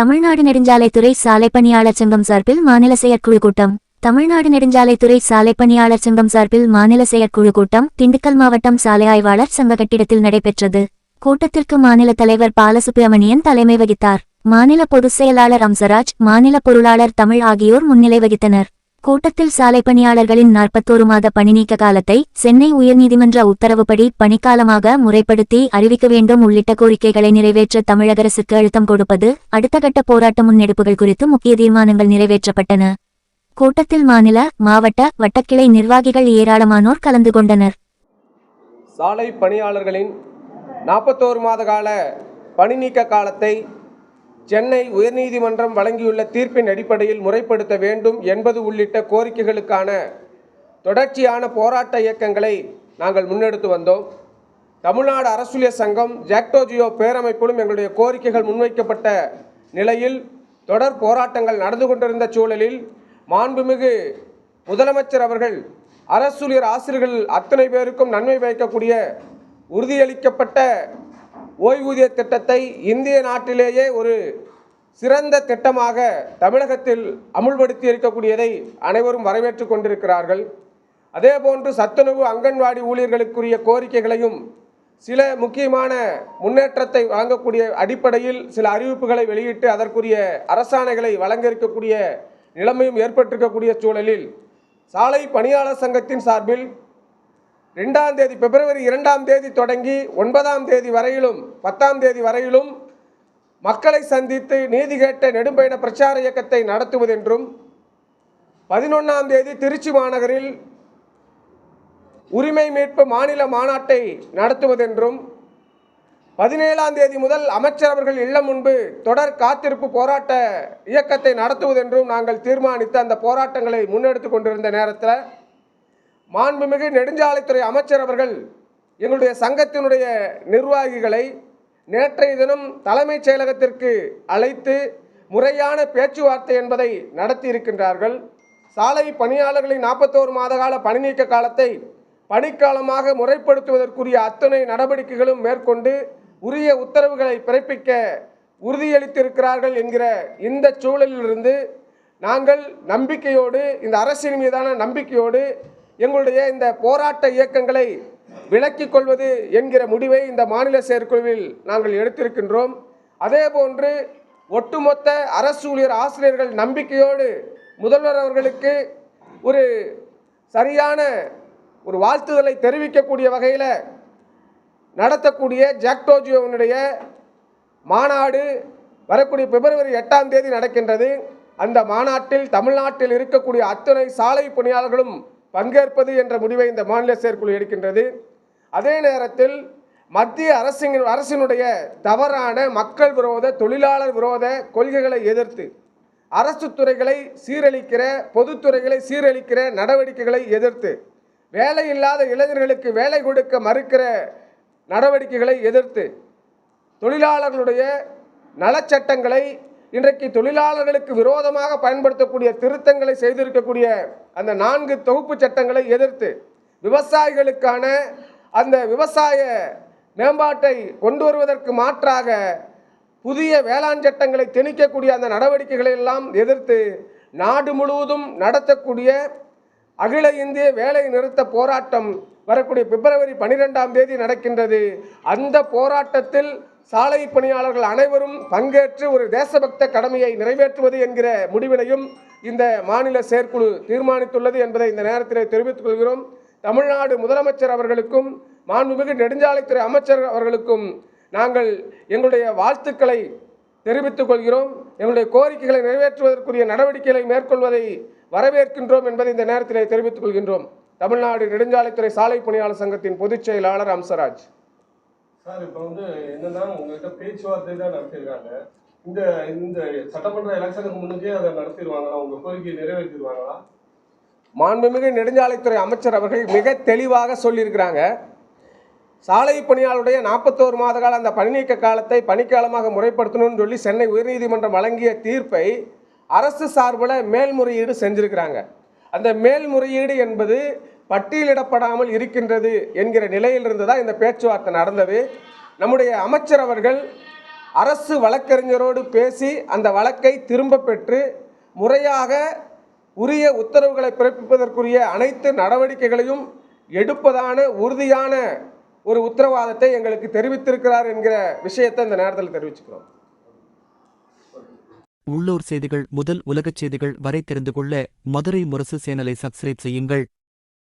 தமிழ்நாடு நெடுஞ்சாலைத்துறை சாலை பணியாளர் சங்கம் சார்பில் மாநில செயற்குழு கூட்டம். தமிழ்நாடு நெடுஞ்சாலைத்துறை சாலை பணியாளர் சங்கம் சார்பில் மாநில செயற்குழு கூட்டம் திண்டுக்கல் மாவட்டம் சாலை ஆய்வாளர் சங்க கட்டிடத்தில் நடைபெற்றது. கூட்டத்திற்கு மாநில தலைவர் பாலசுப்ரமணியன் தலைமை வகித்தார். மாநில பொதுச் செயலாளர் அம்சராஜ், மாநில பொருளாளர் தமிழ் ஆகியோர் முன்னிலை வகித்தனர். கூட்டத்தில் சாலை பணியாளர்களின் 41 மாத பணிநீக்க காலத்தை சென்னை உயர்நீதிமன்ற உத்தரவுப்படி பணிக்காலமாக முறைப்படுத்தி அறிவிக்க வேண்டும் உள்ளிட்ட கோரிக்கைகளை நிறைவேற்ற தமிழக அரசுக்கு அழுத்தம் கொடுப்பது, அடுத்த கட்ட போராட்ட முன்னெடுப்புகள் குறித்து முக்கிய தீர்மானங்கள் நிறைவேற்றப்பட்டன. கூட்டத்தில் மாநில, மாவட்ட, வட்டக்கிளை நிர்வாகிகள் ஏராளமானோர் கலந்து கொண்டனர். சாலை பணியாளர்களின் 41 மாத கால பணிநீக்க காலத்தை சென்னை உயர்நீதிமன்றம் வழங்கியுள்ள தீர்ப்பின் அடிப்படையில் முறைப்படுத்த வேண்டும் என்பது உள்ளிட்ட கோரிக்கைகளுக்கான தொடர்ச்சியான போராட்ட இயக்கங்களை நாங்கள் முன்னெடுத்து வந்தோம். தமிழ்நாடு அரசூழியர் சங்கம், ஜாக்டோ பேரமைப்பிலும் எங்களுடைய கோரிக்கைகள் முன்வைக்கப்பட்ட நிலையில் தொடர் போராட்டங்கள் நடந்து கொண்டிருந்த சூழலில் மாண்புமிகு முதலமைச்சர் அவர்கள் அரசூழியர் ஆசிரியர்கள் அத்தனை பேருக்கும் நன்மை பயக்கக்கூடிய உறுதியளிக்கப்பட்ட ஓய்வூதிய திட்டத்தை இந்திய நாட்டிலேயே ஒரு சிறந்த திட்டமாக தமிழகத்தில் அமுல்படுத்தி இருக்கக்கூடியதை அனைவரும் வரவேற்று கொண்டிருக்கிறார்கள். அதேபோன்று சத்துணவு, அங்கன்வாடி ஊழியர்களுக்குரிய கோரிக்கைகளையும் சில முக்கியமான முன்னேற்றத்தை வழங்கக்கூடிய அடிப்படையில் சில அறிவிப்புகளை வெளியிட்டு அதற்குரிய அரசாணைகளை வழங்க இருக்கக்கூடிய நிலைமையும் ஏற்பட்டிருக்கக்கூடிய சூழலில் சாலை பணியாளர் சங்கத்தின் சார்பில் 2ஆம் தேதி பிப்ரவரி 2ஆம் தேதி தொடங்கி 9ஆம் தேதி வரையிலும் 10ஆம் தேதி வரையிலும் மக்களை சந்தித்து நீதி கேட்ட நெடும்பயண பிரச்சார இயக்கத்தை நடத்துவதென்றும் 11ஆம் தேதி திருச்சி மாநகரில் உரிமை மீட்பு மாநில மாநாட்டை நடத்துவதென்றும் 17ஆம் தேதி முதல் அமைச்சர் அவர்கள் இல்லம் முன்பு தொடர் காத்திருப்பு போராட்ட இயக்கத்தை நடத்துவதென்றும் நாங்கள் தீர்மானித்து அந்த போராட்டங்களை முன்னெடுத்து கொண்டிருந்த நேரத்தில் மாண்புமிகு நெடுஞ்சாலைத்துறை அமைச்சர் அவர்கள் எங்களுடைய சங்கத்தினுடைய நிர்வாகிகளை நேற்றைய தினம் தலைமைச் செயலகத்திற்கு அழைத்து முறையான பேச்சுவார்த்தை என்பதை நடத்தி இருக்கின்றார்கள். சாலை பணியாளர்களின் 41 மாத கால பணிநீக்க காலத்தை பணிக்காலமாக முறைப்படுத்துவதற்குரிய அத்தனை நடவடிக்கைகளும் மேற்கொண்டு உரிய உத்தரவுகளை பிறப்பிக்க உறுதியளித்திருக்கிறார்கள் என்கிற இந்த சூழலிலிருந்து நாங்கள் நம்பிக்கையோடு, இந்த அரசின் மீதான நம்பிக்கையோடு எங்களுடைய இந்த போராட்ட இயக்கங்களை விலக்கிக் கொள்வது என்கிற முடிவை இந்த மாநில செயற்குழுவில் நாங்கள் எடுத்திருக்கின்றோம். அதேபோன்று ஒட்டுமொத்த அரசு ஊழியர் ஆசிரியர்கள் நம்பிக்கையோடு முதல்வர் அவர்களுக்கு ஒரு சரியான ஒரு வாழ்த்துதலை தெரிவிக்கக்கூடிய வகையில் நடத்தக்கூடிய ஜாக்டோஜியோனுடைய மாநாடு வரக்கூடிய பிப்ரவரி 8ஆம் தேதி நடக்கின்றது. அந்த மாநாட்டில் தமிழ்நாட்டில் இருக்கக்கூடிய அத்தனை சாலை பணியாளர்களும் பங்கேற்பது என்ற முடிவை இந்த மாநில செயற்குழு எடுக்கின்றது. அதே நேரத்தில் மத்திய அரசினுடைய தவறான மக்கள் விரோத, தொழிலாளர் விரோத கொள்கைகளை எதிர்த்து அரசு துறைகளை சீரழிக்கிற, பொதுத்துறைகளை சீரழிக்கிற நடவடிக்கைகளை எதிர்த்து, வேலை இல்லாத இளைஞர்களுக்கு வேலை கொடுக்க மறுக்கிற நடவடிக்கைகளை எதிர்த்து, தொழிலாளர்களுடைய நலச்சட்டங்களை இன்றைக்கு தொழிலாளர்களுக்கு விரோதமாக பயன்படுத்தக்கூடிய திருத்தங்களை செய்திருக்கக்கூடிய அந்த 4 தொகுப்பு சட்டங்களை எதிர்த்து, விவசாயிகளுக்கான அந்த விவசாய மேம்பாட்டை கொண்டு வருவதற்கு மாற்றாக புதிய வேளாண் சட்டங்களை திணிக்கக்கூடிய அந்த நடவடிக்கைகளை எல்லாம் எதிர்த்து நாடு முழுவதும் நடத்தக்கூடிய அகில இந்திய வேலை நிறுத்த போராட்டம் வரக்கூடிய பிப்ரவரி 12ஆம் தேதி நடக்கின்றது. அந்த போராட்டத்தில் சாலை பணியாளர்கள் அனைவரும் பங்கேற்று ஒரு தேசபக்த கடமையை நிறைவேற்றுவது என்கிற முடிவினையும் இந்த மாநில செயற்குழு தீர்மானித்துள்ளது என்பதை இந்த நேரத்தில் தெரிவித்துக் கொள்கிறோம். தமிழ்நாடு முதலமைச்சர் அவர்களுக்கும் மாண்புமிகு நெடுஞ்சாலைத்துறை அமைச்சர் அவர்களுக்கும் நாங்கள் எங்களுடைய வாழ்த்துக்களை தெரிவித்துக் கொள்கிறோம். எங்களுடைய கோரிக்கைகளை நிறைவேற்றுவதற்குரிய நடவடிக்கைகளை மேற்கொள்வதை வரவேற்கின்றோம் என்பதை இந்த நேரத்தில் தெரிவித்துக் கொள்கின்றோம். தமிழ்நாடு நெடுஞ்சாலைத்துறை சாலை பணியாளர் சங்கத்தின் பொதுச் செயலாளர் அம்சராஜ். சார், இப்போ என்னன்னா உங்கள்கிட்ட பேச்சுவார்த்தை தான் நடத்திருக்காங்க. இந்த சட்டமன்ற எலெக்ஷனுக்கு முன்னுக்கே அதை நடத்திடுவாங்களா? உங்க கோரிக்கையை நிறைவேற்றிடுவாங்களா? மாண்புமிகு நெடுஞ்சாலைத்துறை அமைச்சர் அவர்கள் மிக தெளிவாக சொல்லியிருக்கிறாங்க. சாலை பணியாளருடைய 41 மாத கால அந்த பணிநீக்க காலத்தை பணிக்காலமாக முறைப்படுத்தணும்னு சொல்லி சென்னை உயர்நீதிமன்றம் வழங்கிய தீர்ப்பை அரசு சார்பில் மேல்முறையீடு செஞ்சிருக்கிறாங்க. அந்த மேல்முறையீடு என்பது பட்டியலிடப்படாமல் இருக்கின்றது என்கிற நிலையிலிருந்து தான் இந்த பேச்சுவார்த்தை நடந்தது. நம்முடைய அமைச்சர் அவர்கள் அரசு வழக்கறிஞரோடு பேசி அந்த வழக்கை திரும்ப பெற்று முறையாக உரிய உத்தரவுகளை பிறப்பிப்பதற்குரிய அனைத்து நடவடிக்கைகளையும் எடுப்பதான உறுதியான ஒரு உத்தரவாதத்தை எங்களுக்கு தெரிவித்திருக்கிறார் என்கிற விஷயத்தை இந்த நேரத்தில் தெரிவிச்சுக்கிறோம். உள்ளூர் செய்திகள் முதல் உலகச் செய்திகள் வரை தெரிந்து கொள்ள மதுரை முரசு சேனலை சப்ஸ்கிரைப் செய்யுங்கள்.